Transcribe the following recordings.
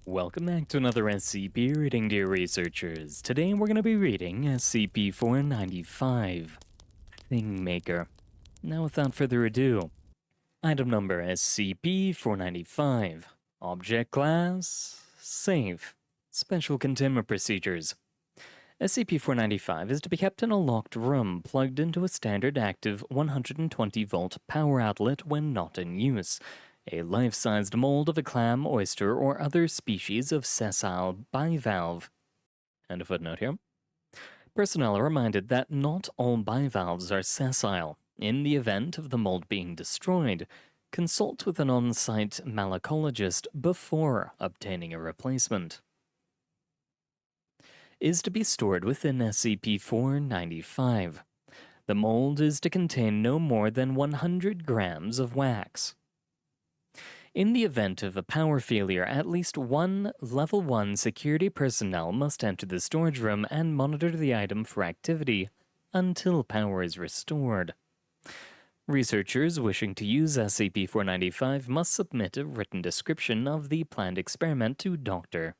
Welcome back to another SCP reading, dear researchers. Today we're going to be reading SCP-495, Thingmaker. Now without further ado, item number SCP-495, Object Class, Safe, Special Containment Procedures. SCP-495 is to be kept in a locked room plugged into a standard active 120-volt power outlet when not in use. A life-sized mold of a clam, oyster, or other species of sessile bivalve. And a footnote here. Personnel are reminded that not all bivalves are sessile. In the event of the mold being destroyed, consult with an on-site malacologist before obtaining a replacement. Is to be stored within SCP-495. The mold is to contain no more than 100 grams of wax. In the event of a power failure, at least one Level 1 security personnel must enter the storage room and monitor the item for activity until power is restored. Researchers wishing to use SCP-495 must submit a written description of the planned experiment to Dr.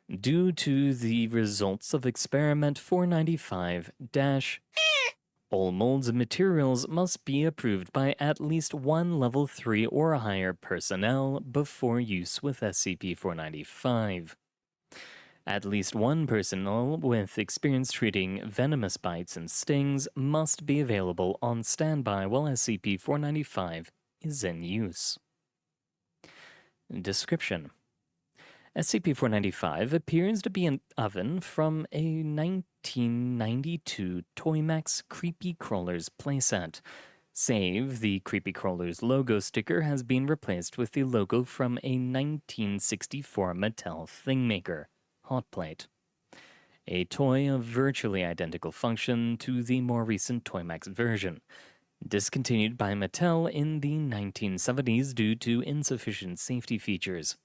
Due to the results of Experiment 495- all molds and materials must be approved by at least one Level 3 or higher personnel before use with SCP-495. At least one personnel with experience treating venomous bites and stings must be available on standby while SCP-495 is in use. Description: SCP-495 appears to be an oven from a 1992 Toymax Creepy Crawlers playset, save the Creepy Crawlers logo sticker has been replaced with the logo from a 1964 Mattel Thingmaker hotplate. A toy of virtually identical function to the more recent Toymax version, discontinued by Mattel in the 1970s due to insufficient safety features.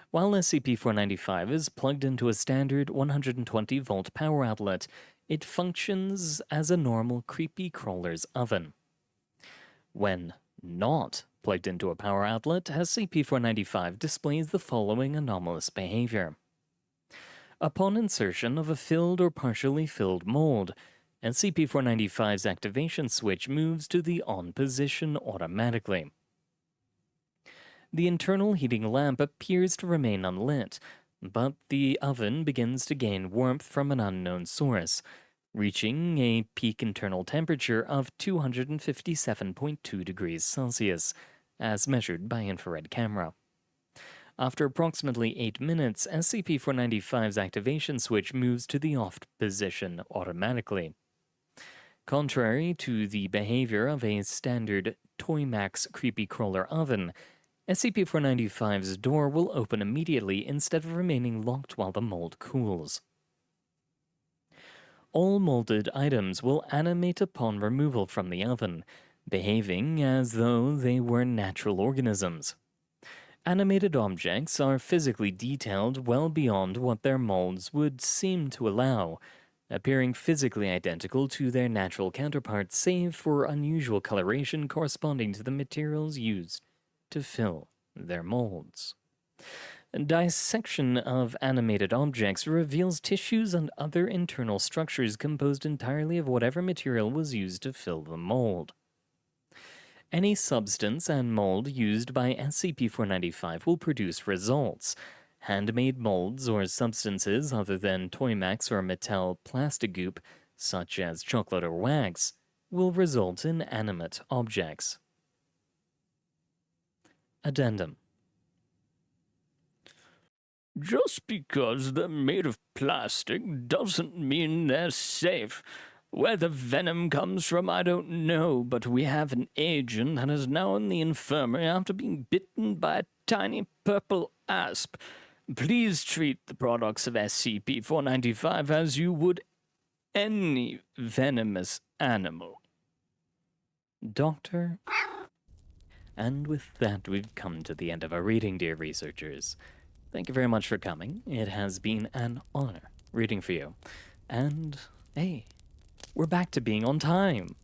While SCP-495 is plugged into a standard 120-volt power outlet, it functions as a normal Creepy Crawler's oven. When not plugged into a power outlet, SCP-495 displays the following anomalous behavior. Upon insertion of a filled or partially filled mold, SCP-495's activation switch moves to the on position automatically. The internal heating lamp appears to remain unlit, but the oven begins to gain warmth from an unknown source, reaching a peak internal temperature of 257.2 degrees Celsius, as measured by infrared camera. After approximately 8 minutes, SCP-495's activation switch moves to the off position automatically. Contrary to the behavior of a standard Toymax Creepy Crawler oven, SCP-495's door will open immediately instead of remaining locked while the mold cools. All molded items will animate upon removal from the oven, behaving as though they were natural organisms. Animated objects are physically detailed well beyond what their molds would seem to allow, appearing physically identical to their natural counterparts save for unusual coloration corresponding to the materials used to fill their molds. Dissection of animated objects reveals tissues and other internal structures composed entirely of whatever material was used to fill the mold. Any substance and mold used by SCP-495 will produce results. Handmade molds or substances other than Toymax or Mattel plastic goop, such as chocolate or wax, will result in animate objects. Addendum. Just because they're made of plastic doesn't mean they're safe. Where the venom comes from, I don't know, but we have an agent that is now in the infirmary after being bitten by a tiny purple asp. Please treat the products of SCP-495 as you would any venomous animal. Doctor. And with that, we've come to the end of our reading, dear researchers. Thank you very much for coming. It has been an honor reading for you. And, hey, we're back to being on time.